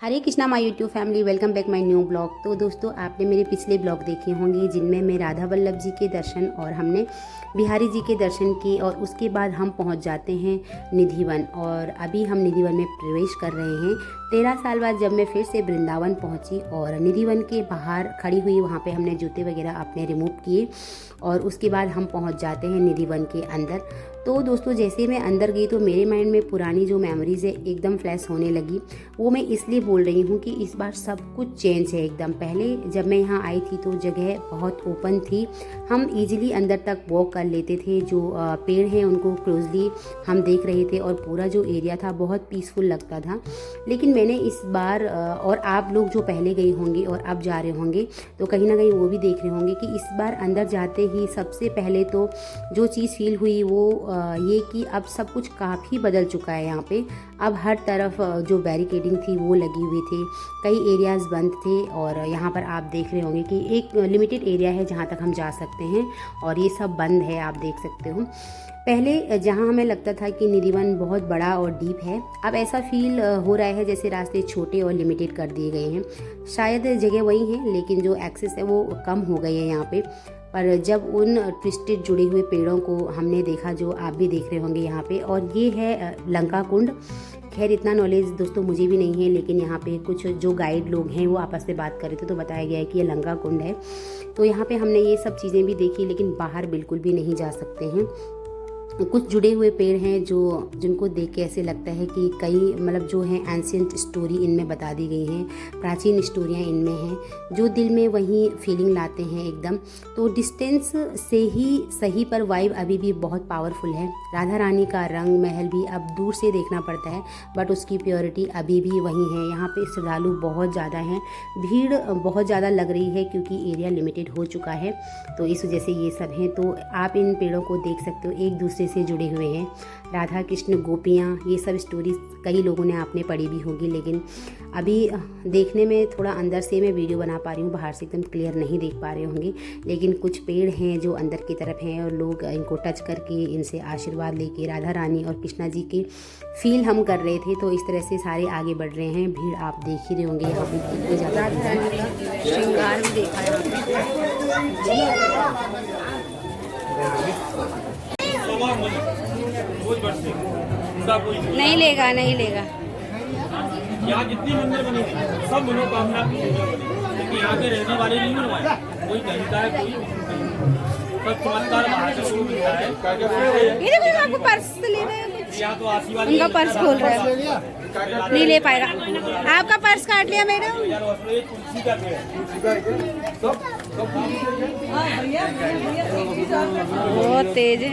Hare Krishna my YouTube family, welcome back my new blog. तो दोस्तों, आपने मेरे पिछले ब्लॉग देखे होंगे जिनमें मैं राधा वल्लभ जी के दर्शन और हमने बिहारी जी के दर्शन किए और उसके बाद हम पहुंच जाते हैं निधिवन। और अभी हम निधिवन में प्रवेश कर रहे हैं 13 साल बाद, जब मैं फिर से वृंदावन पहुंची और निधिवन के बाहर खड़ी हुई। वहाँ पे हमने जूते वगैरह अपने रिमूव किए और उसके बाद हम पहुंच जाते हैं निधिवन के अंदर। तो दोस्तों, जैसे मैं अंदर गई तो मेरे माइंड में पुरानी जो मेमोरीज़ है एकदम फ्लैश होने लगी। वो मैं इसलिए बोल रही हूँ कि इस बार सब कुछ चेंज है एकदम। पहले जब मैं यहाँ आई थी तो जगह बहुत ओपन थी, हम इजीली अंदर तक वॉक कर लेते थे। जो पेड़ हैं उनको क्लोजली हम देख रहे थे और पूरा जो एरिया था बहुत पीसफुल लगता था। लेकिन मैंने इस बार, और आप लोग जो पहले गए होंगे और अब जा रहे होंगे तो कहीं ना कहीं वो भी देख रहे होंगे कि इस बार अंदर जाते ही सबसे पहले तो जो चीज़ फील हुई वो ये कि अब सब कुछ काफ़ी बदल चुका है। यहाँ पे अब हर तरफ जो बैरिकेडिंग थी वो लगी हुई थी, कई एरियाज़ बंद थे और यहाँ पर आप देख रहे होंगे कि एक लिमिटेड एरिया है जहाँ तक हम जा सकते हैं और ये सब बंद है, आप देख सकते हो। पहले जहाँ हमें लगता था कि निधिवन बहुत बड़ा और डीप है, अब ऐसा फील हो रहा है जैसे रास्ते छोटे और लिमिटेड कर दिए गए हैं। शायद जगह वही है लेकिन जो एक्सेस है वो कम हो गई है यहाँ पे। पर जब उन ट्विस्टेड जुड़े हुए पेड़ों को हमने देखा, जो आप भी देख रहे होंगे यहाँ पे, और ये है लंका कुंड। खैर इतना नॉलेज दोस्तों मुझे भी नहीं है, लेकिन यहाँ पे कुछ जो गाइड लोग हैं वो आपस में बात कर रहे थे तो बताया गया है कि ये लंका कुंड है। तो यहाँ पे हमने ये सब चीज़ें भी देखी, लेकिन बाहर बिल्कुल भी नहीं जा सकते हैं। कुछ जुड़े हुए पेड़ हैं जो जिनको देख के ऐसे लगता है कि कई मतलब जो है एंशियंट स्टोरी इनमें बता दी गई हैं, प्राचीन स्टोरियाँ इनमें हैं जो दिल में वही फीलिंग लाते हैं एकदम। तो डिस्टेंस से ही सही पर वाइब अभी भी बहुत पावरफुल है। राधा रानी का रंग महल भी अब दूर से देखना पड़ता है बट उसकी प्योरिटी अभी भी वही है। यहाँ पे श्रद्धालु बहुत ज़्यादा हैं, भीड़ बहुत ज़्यादा लग रही है क्योंकि एरिया लिमिटेड हो चुका है, तो इस वजह से ये सब हैं। तो आप इन पेड़ों को देख सकते हो, एक दूसरे से जुड़े हुए हैं। राधा कृष्ण गोपियाँ, ये सब स्टोरीज कई लोगों ने आपने पढ़ी भी होगी, लेकिन अभी देखने में थोड़ा अंदर से मैं वीडियो बना पा रही हूँ, बाहर से एकदम क्लियर नहीं देख पा रहे होंगे। लेकिन कुछ पेड़ हैं जो अंदर की तरफ हैं और लोग इनको टच करके इनसे आशीर्वाद लेके राधा रानी और कृष्णा जी के फील हम कर रहे थे। तो इस तरह से सारे आगे बढ़ रहे हैं। भीड़ आप देख ही रहे होंगे, यहाँ पे कितनी ज़्यादा श्रृंगार भी देखा नहीं लेगा, नहीं लेगा। यहाँ जितनी मंदिर बनी थी सब मनोकामना की लेकिन यहाँ के रहने वाले नहीं बनवाए। कोई कहता है कोई सब चमत्कार बाहर से शुरू मिलता है। ये देखो, आपको पर्स ले रहे हैं, यहाँ तो आशीर्वाद उनका पर्स खोल रहा है, नहीं ले पाएगा। आपका पर्स काट लिया मैडम। तुलसी का बहुत तेज है।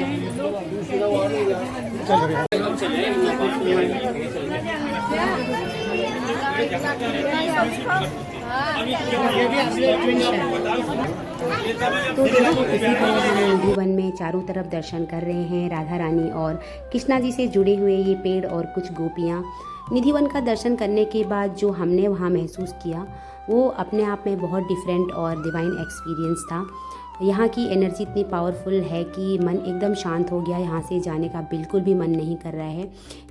तो निधिवन में चारों तरफ दर्शन कर रहे हैं राधा रानी और कृष्णा जी से जुड़े हुए ये पेड़ और कुछ गोपियाँ। निधिवन का दर्शन करने के बाद जो हमने वहाँ महसूस किया वो अपने आप में बहुत डिफरेंट और डिवाइन एक्सपीरियंस था। यहाँ की एनर्जी इतनी पावरफुल है कि मन एकदम शांत हो गया, यहाँ से जाने का बिल्कुल भी मन नहीं कर रहा है।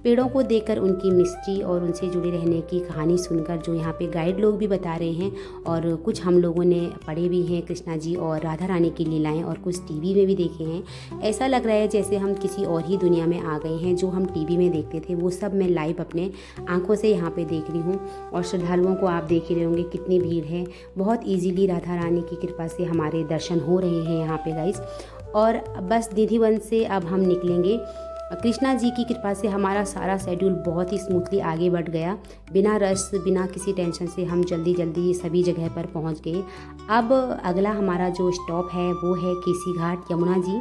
पेड़ों को देखकर, उनकी मिस्ट्री और उनसे जुड़े रहने की कहानी सुनकर, जो यहाँ पे गाइड लोग भी बता रहे हैं और कुछ हम लोगों ने पढ़े भी हैं कृष्णा जी और राधा रानी की लीलाएं और कुछ टीवी में भी देखे हैं। ऐसा लग रहा है जैसे हम किसी और ही दुनिया में आ गए हैं। जो हम टीवी में देखते थे वो सब मैं लाइव अपने आँखों से यहाँ पर देख रही हूँ। और श्रद्धालुओं को आप देख ही रहे होंगे कितनी भीड़ है। बहुत ईजीली राधा रानी की कृपा से हमारे दर्शन हो रहे हैं यहाँ पे गाइस। और बस निधिवन से अब हम निकलेंगे। कृष्णा जी की कृपा से हमारा सारा शेड्यूल बहुत ही स्मूथली आगे बढ़ गया, बिना रश, बिना किसी टेंशन से हम जल्दी जल्दी सभी जगह पर पहुँच गए। अब अगला हमारा जो स्टॉप है वो है केसी घाट, यमुना जी।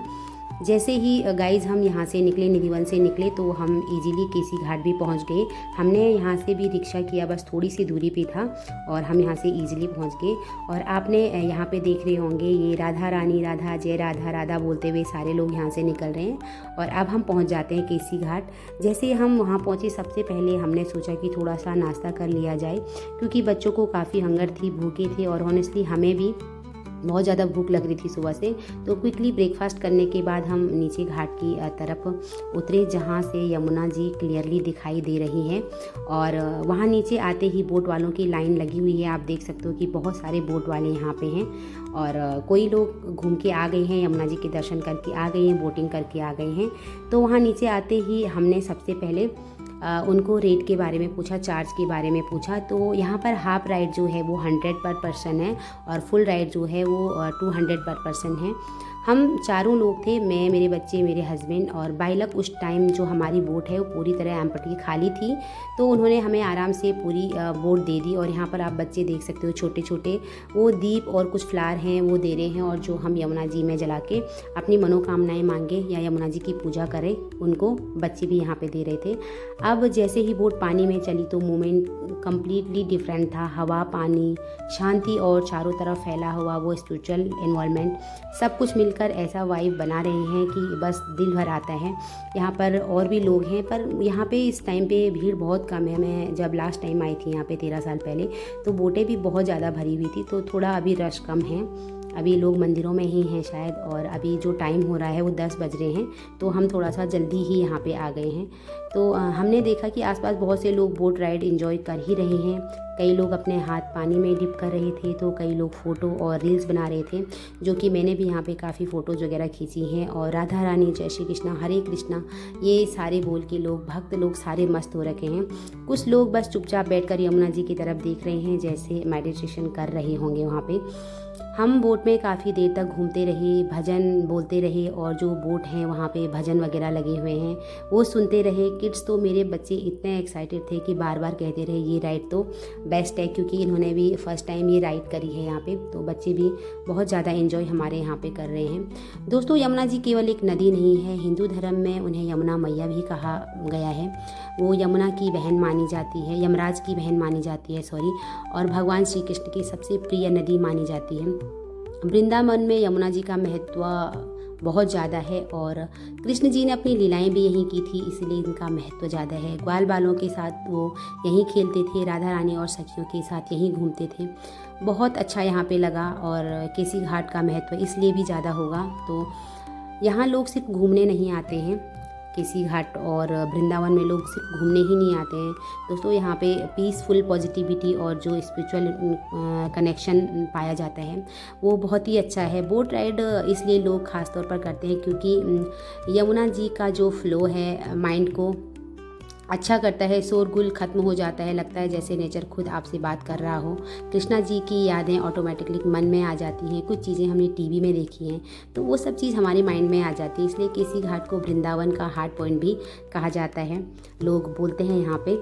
जैसे ही गाइज हम यहाँ से निकले, निधिवन से निकले, तो हम इजीली केसी घाट भी पहुँच गए। हमने यहाँ से भी रिक्शा किया, बस थोड़ी सी दूरी पे था और हम यहाँ से इजीली पहुँच गए। और आपने यहाँ पे देख रहे होंगे ये राधा रानी, राधा जय राधा राधा बोलते हुए सारे लोग यहाँ से निकल रहे हैं और अब हम पहुँच जाते हैं केसी घाट। जैसे हम वहाँ पहुँचे सबसे पहले हमने सोचा कि थोड़ा सा नाश्ता कर लिया जाए क्योंकि बच्चों को काफ़ी हंगर थी, भूखे थे और ऑनेस्टली हमें भी बहुत ज़्यादा भूख लग रही थी सुबह से, तो क्विकली ब्रेकफास्ट करने के बाद हम नीचे घाट की तरफ उतरे, जहाँ से यमुना जी क्लियरली दिखाई दे रही हैं। और वहाँ नीचे आते ही बोट वालों की लाइन लगी हुई है। आप देख सकते हो कि बहुत सारे बोट वाले यहाँ पे हैं और कोई लोग घूम के आ गए हैं, यमुना जी के दर्शन करके आ गए हैं, बोटिंग करके आ गए हैं। तो वहाँ नीचे आते ही हमने सबसे पहले उनको रेट के बारे में पूछा, चार्ज के बारे में पूछा। तो यहाँ पर हाफ राइड जो है वो 100 पर पर्सन है और फुल राइड जो है वो 200 पर पर्सन है। हम चारों लोग थे, मैं, मेरे बच्चे, मेरे हस्बैंड, और बाई लक उस टाइम जो हमारी बोट है वो पूरी तरह एम्प्टी खाली थी, तो उन्होंने हमें आराम से पूरी बोट दे दी। और यहाँ पर आप बच्चे देख सकते हो छोटे छोटे, वो दीप और कुछ फ्लावर हैं वो दे रहे हैं, और जो हम यमुना जी में जला के अपनी मनोकामनाएं मांगे या यमुना जी की पूजा करें, उनको बच्चे भी यहाँ पे दे रहे थे। अब जैसे ही बोट पानी में चली तो मोमेंट कम्प्लीटली डिफरेंट था। हवा, पानी, शांति और चारों तरफ फैला हुआ वो स्पिरिचुअल एनवायरनमेंट, सब कुछ मिलकर ऐसा वाइब बना रहे हैं कि बस दिल भर आता है। यहाँ पर और भी लोग हैं, पर यहाँ पे इस टाइम पे भीड़ बहुत कम है। मैं जब लास्ट टाइम आई थी यहाँ पे 13 साल पहले, तो बोटें भी बहुत ज़्यादा भरी हुई थी, तो थोड़ा अभी रश कम है। अभी लोग मंदिरों में ही हैं शायद, और अभी जो टाइम हो रहा है वो 10 बज रहे हैं, तो हम थोड़ा सा जल्दी ही यहाँ पे आ गए हैं। तो हमने देखा कि आसपास बहुत से लोग बोट राइड एंजॉय कर ही रहे हैं। कई लोग अपने हाथ पानी में डिप कर रहे थे, तो कई लोग फ़ोटो और रील्स बना रहे थे, जो कि मैंने भी यहाँ पे काफ़ी फ़ोटोज़ वगैरह खींची हैं। और राधा रानी, जय श्री कृष्णा, हरे कृष्णा, ये सारे बोल के लोग, भक्त लोग सारे मस्त हो रखे हैं। कुछ लोग बस चुपचाप बैठकर यमुना जी की तरफ देख रहे हैं, जैसे मेडिटेशन कर रहे होंगे वहाँ पे। हम बोट में काफ़ी देर तक घूमते रहे, भजन बोलते रहे, और जो बोट हैं वहाँ पे भजन वगैरह लगे हुए हैं वो सुनते रहे। किड्स तो, मेरे बच्चे इतने एक्साइटेड थे कि बार बार कहते रहे ये राइड तो बेस्ट है, क्योंकि इन्होंने भी फर्स्ट टाइम ये राइड करी है यहाँ पे, तो बच्चे भी बहुत ज़्यादा एंजॉय हमारे यहाँ पे कर रहे हैं। दोस्तों, यमुना जी केवल एक नदी नहीं है, हिंदू धर्म में उन्हें यमुना मैया भी कहा गया है। वो यमुना की बहन मानी जाती है, यमराज की बहन मानी जाती है, और भगवान श्री कृष्ण की सबसे प्रिय नदी मानी जाती है। वृंदावन में यमुना जी का महत्व बहुत ज़्यादा है, और कृष्ण जी ने अपनी लीलाएं भी यहीं की थी, इसलिए इनका महत्व ज़्यादा है। ग्वाल बालों के साथ वो यहीं खेलते थे, राधा रानी और सखियों के साथ यहीं घूमते थे। बहुत अच्छा यहाँ पे लगा, और केसी घाट का महत्व इसलिए भी ज़्यादा होगा। तो यहाँ लोग सिर्फ घूमने नहीं आते हैं, केसी घाट और वृंदावन में लोग सिर्फ घूमने ही नहीं आते हैं दोस्तों। यहाँ पे पीसफुल पॉजिटिविटी और जो स्पिरिचुअल कनेक्शन पाया जाता है वो बहुत ही अच्छा है। बोट राइड इसलिए लोग ख़ास तौर पर करते हैं क्योंकि यमुना जी का जो फ्लो है माइंड को अच्छा करता है, शोरगुल ख़त्म हो जाता है, लगता है जैसे नेचर खुद आपसे बात कर रहा हो। कृष्णा जी की यादें ऑटोमेटिकली मन में आ जाती हैं, कुछ चीज़ें हमने टीवी में देखी हैं तो वो सब चीज़ हमारे माइंड में आ जाती है। इसलिए केसी घाट को वृंदावन का हार्ट पॉइंट भी कहा जाता है, लोग बोलते हैं यहाँ पे।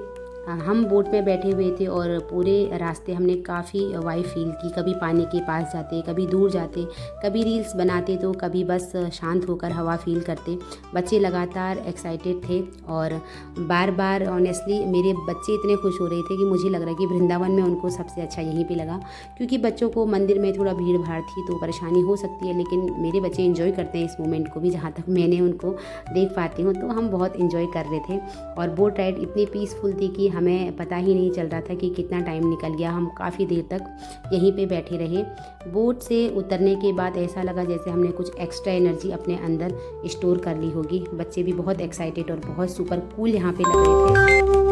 हम बोट में बैठे हुए थे और पूरे रास्ते हमने काफ़ी वाइब फील की, कभी पानी के पास जाते, कभी दूर जाते, कभी रील्स बनाते तो कभी बस शांत होकर हवा फील करते। बच्चे लगातार एक्साइटेड थे और बार बार ऑनेस्टली मेरे बच्चे इतने खुश हो रहे थे कि मुझे लग रहा है कि वृंदावन में उनको सबसे अच्छा यहीं पे लगा, क्योंकि बच्चों को मंदिर में थोड़ा भीड़ भाड़ थी तो परेशानी हो सकती है, लेकिन मेरे बच्चे एंजॉय करते हैं इस मोमेंट को भी, जहाँ तक मैंने उनको देख पाती हूँ। तो हम बहुत एंजॉय कर रहे थे और बोट राइड इतनी पीसफुल थी कि हमें पता ही नहीं चल रहा था कि कितना टाइम निकल गया। हम काफ़ी देर तक यहीं पे बैठे रहे। बोट से उतरने के बाद ऐसा लगा जैसे हमने कुछ एक्स्ट्रा एनर्जी अपने अंदर स्टोर कर ली होगी। बच्चे भी बहुत एक्साइटेड और बहुत सुपर कूल यहाँ पे लग रहे थे।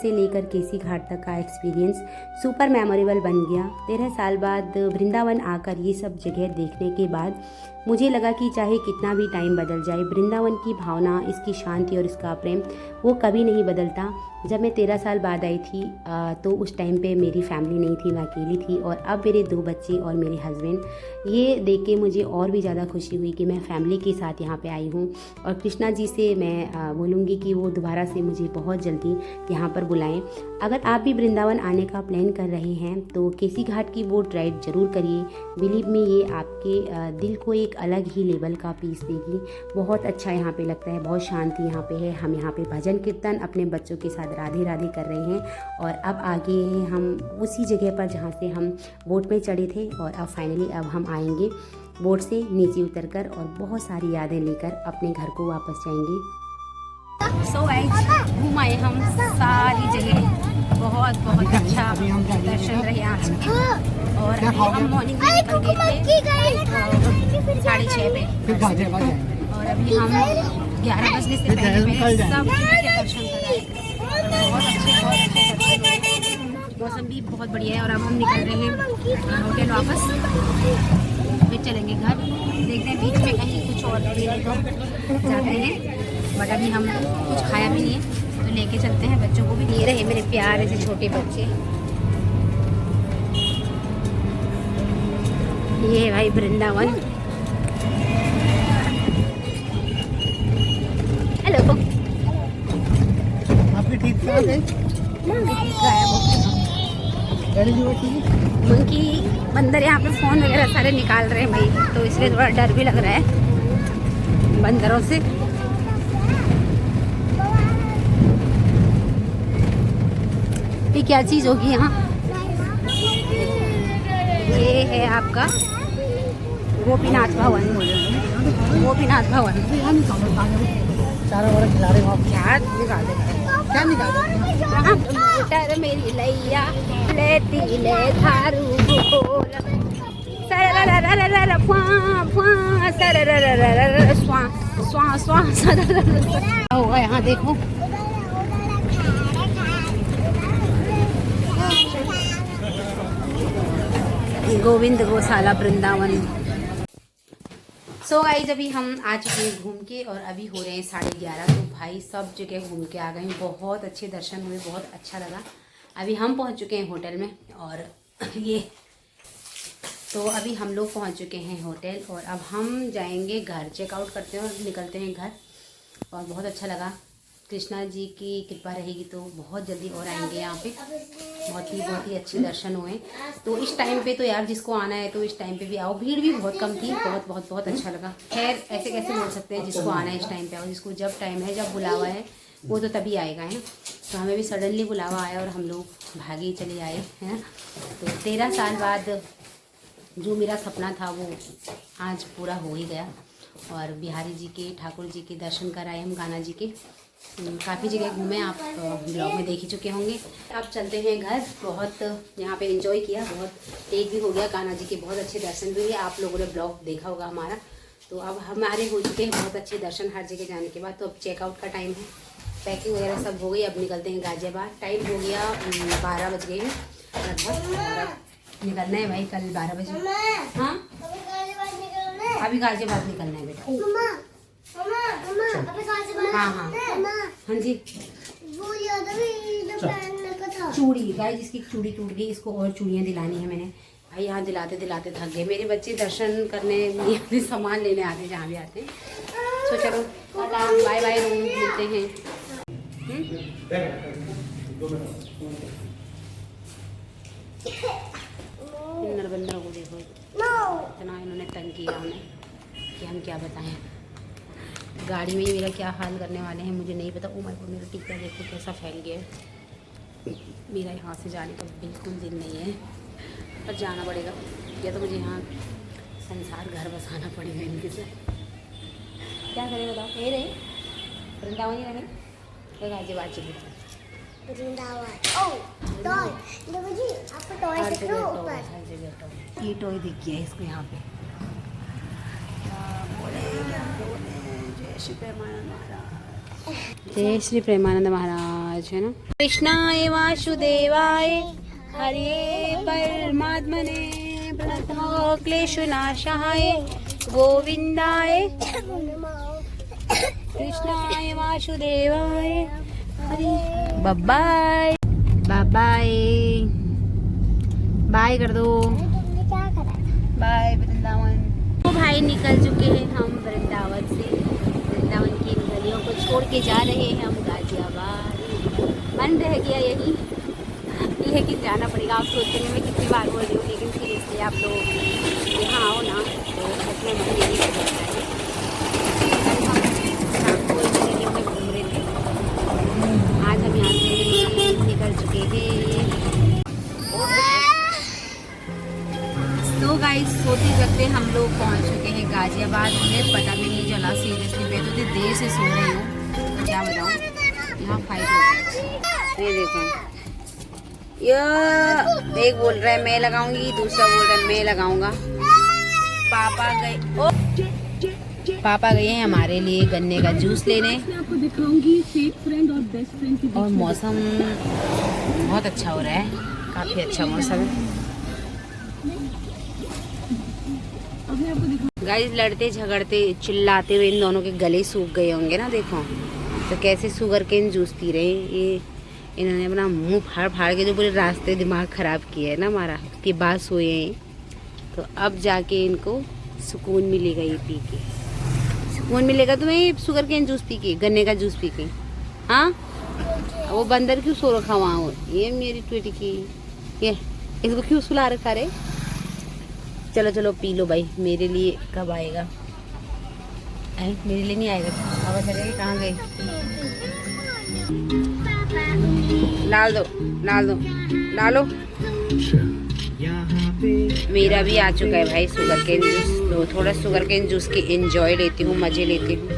से लेकर केसी घाट तक का एक्सपीरियंस सुपर मेमोरेबल बन गया। 13 साल बाद वृंदावन आकर ये सब जगह देखने के बाद मुझे लगा कि चाहे कितना भी टाइम बदल जाए, वृंदावन की भावना, इसकी शांति और इसका प्रेम वो कभी नहीं बदलता। जब मैं 13 साल बाद आई थी तो उस टाइम पे मेरी फैमिली नहीं थी, मैं अकेली थी, और अब मेरे 2 बच्चे और मेरे हस्बैंड। ये देख के मुझे और भी ज़्यादा खुशी हुई कि मैं फैमिली के साथ यहाँ पे आई हूँ। और कृष्णा जी से मैं बोलूँगी कि वो दोबारा से मुझे बहुत जल्दी यहाँ पर बुलाएं। अगर आप भी वृंदावन आने का प्लान कर रहे हैं तो केसी घाट की बोट राइड ज़रूर करिए। बिलीव मी, ये आपके दिल को एक अलग ही लेवल का पीस देगी। बहुत अच्छा यहाँ पे लगता है, बहुत शांति यहाँ पे है। हम यहाँ पे भजन कीर्तन अपने बच्चों के साथ राधे राधे कर रहे हैं, और अब आगे हैं हम उसी जगह पर जहाँ से हम बोट में चढ़े थे, और अब फाइनली अब हम आएंगे बोट से नीचे उतरकर और बहुत सारी यादें लेकर अपने घर को वापस जाएंगे। सो गाइस, घूम आए हम सारी जगह, बहुत बहुत अच्छा दर्शन रहे आज के। और अभी हम मॉर्निंग में निकल गए थे 6:30 पे, और अभी हम 11 बजने से पहले सब के दर्शन कर रहे हैं। बहुत अच्छे दर्शन, मौसम भी बहुत बढ़िया है। और अब हम निकल रहे हैं होटल वापस, फिर चलेंगे घर। देखते हैं बीच में कहीं कुछ और लेने को जाते हैं, बट अभी हम कुछ खाया भी नहीं है तो लेके चलते हैं बच्चों को भी। ये रहे मेरे प्यारे से छोटे बच्चे, ये भाई वृंदावन। हेलो, आपकी ठीक ठाक है? मंकी बंदर यहाँ पे फ़ोन वगैरह सारे निकाल रहे हैं भाई, तो इसलिए थोड़ा डर भी लग रहा है बंदरों से। ये क्या चीज़ होगी यहाँ? ये है आपका गोपीनाथ भवन, गोपीनाथ भवन। चारा वारा खिला रहे हो आप? क्या निकाल देगा, क्या निकाल रहे हो? मोटर मेरी लैया लेती ले थारू बोल, सररररररर फुआ फुआ सरररररर स्वा स्वा स्वा सररररर। होगा यहाँ देखो, गोविंद गौशाला वृंदावन। सो गाइस, अभी हम आ चुके हैं घूम के, और अभी हो रहे हैं 11:30। तो भाई सब जगह घूम के आ गए हैं, बहुत अच्छे दर्शन हुए, बहुत अच्छा लगा। अभी हम पहुंच चुके हैं होटल में, और ये तो अभी हम लोग पहुंच चुके हैं होटल, और अब हम जाएंगे घर, चेकआउट करते हैं और निकलते हैं घर। और बहुत अच्छा लगा, कृष्णा जी की कृपा रहेगी तो बहुत जल्दी और आएंगे यहाँ पे। बहुत ही अच्छे दर्शन हुए। तो इस टाइम पे तो यार जिसको आना है तो इस टाइम पे भी आओ, भीड़ भी बहुत कम थी, बहुत अच्छा लगा। खैर ऐसे कैसे बोल सकते हैं, जिसको आना है इस टाइम पे आओ, जिसको जब टाइम है, जब बुलावा है वो तो तभी आएगा, है ना। तो हमें भी सडनली बुलावा आया और हम लोग भागे चले आए, है ना। तो 13 साल बाद जो मेरा सपना था वो आज पूरा हो ही गया, और बिहारी जी के, ठाकुर जी के दर्शन कराए हम, गाना जी के। काफ़ी जगह घूमे, आप ब्लॉग में देख ही चुके होंगे। अब चलते हैं घर। बहुत यहाँ पे एंजॉय किया, बहुत लेट भी हो गया, कान्हा जी के बहुत अच्छे दर्शन भी हुए। आप लोगों ने ब्लॉग देखा होगा हमारा। तो अब हमारे हो चुके हैं बहुत अच्छे दर्शन हर जगह जाने के बाद। तो अब चेकआउट का टाइम है, पैकिंग वगैरह सब हो गई, अब निकलते हैं गाजियाबाद। टाइम हो गया 12 बज गए हैं लगभग, निकलना है भाई कल 12 बजे। हाँ अभी गाजियाबाद निकलना है बेटा। हाँ हाँ जी। चूड़ी गाइस, इसकी चूड़ी टूट गई, इसको और चूड़ियाँ दिलानी है मैंने। भाई यहाँ दिलाते दिलाते थक गए मेरे बच्चे, दर्शन करने सामान लेने आते जहाँ भी आते हैं। तो चलो बाय बाय, रूम मिलते हैं। नरबंदरों को देखो, इतना इन्होंने तंग किया हमें कि हम क्या बताएं। गाड़ी में ही मेरा क्या हाल करने वाले हैं मुझे नहीं पता। ओ माय गॉड, मेरा टीका देखो कैसा फैल गया है। मेरा यहाँ से जाने का बिल्कुल दिल नहीं है, पर जाना पड़ेगा, या तो मुझे यहाँ संसार घर बसाना पड़ेगा इनके से। क्या करें बताओ, ये रहे वृंदावन ही रहे तो गाजियाबाद चले ये टॉय दिख गया है इसको यहाँ पे। जय श्री प्रेमानंद महाराज, जय श्री प्रेमानंद महाराज। आज, है ना। कृष्णाय वासुदेवाय हरे परमात्मने प्रणतः क्लेशनाशाय गोविंदाय कृष्णाय वासुदेवाय हरे। बाय बाय बाय कर दो, बाय वृंदावन। तो भाई निकल चुके हैं हम वृंदावन से। वृंदावन की इन गलियों को छोड़ के जा रहे हैं हम गाजियाबाद। मन रह गया यही, लेकिन जाना पड़ेगा। आप सोचते हैं मैं कितनी बार बोल रही हूँ, लेकिन सीरियसली आप लोग यहाँ आओ ना तो सच में मन यही कर सकता है। घूम रहे थे, आज हम यहाँ से निकल चुके हैं। तो गाइस सोते जगते हम लोग पहुँच चुके हैं गाजियाबाद। मुझे पता भी नहीं चला सीरियसली, मैं तो देर से सो रही हूँ, क्या बताऊँ। यहाँ फाइट हो, ये देखो, ये एक बोल रहा है मैं लगाऊंगी, दूसरा बोल रहा है मैं लगाऊंगा। पापा गए हैं हमारे लिए गन्ने का जूस लेने। आपको दिखाऊंगी फेक फ्रेंड और बेस्ट फ्रेंड की। और मौसम बहुत अच्छा हो रहा है, काफ़ी अच्छा मौसम है। गाइस लड़ते झगड़ते चिल्लाते हुए इन दोनों के गले सूख गए होंगे ना, देखो तो कैसे शुगर केन जूस पी रहे हैं। ये इन्होंने अपना मुंह फाड़ फाड़ के जो पूरे रास्ते दिमाग ख़राब किया है ना हमारा, उसके बाद सोए हैं। तो अब जाके इनको सुकून मिलेगा, ये पी के सुकून मिलेगा तुम्हें शुगर केन जूस पी के, गन्ने का जूस पी के। हाँ वो बंदर क्यों सो रखा वहाँ हो, ये मेरी ट्विटी की, ये इसको क्यों सुला रखा रे। चलो चलो पी लो भाई, मेरे लिए कब आएगा। मेरे लिए नहीं आएगा, पापा चले कहाँ गए। डाल दो डाल दो डालो। मेरा भी आ चुका है भाई शुगर केन जूस, तो थोड़ा शुगर केन जूस के एंजॉय लेती हूँ, मज़े लेती हूँ।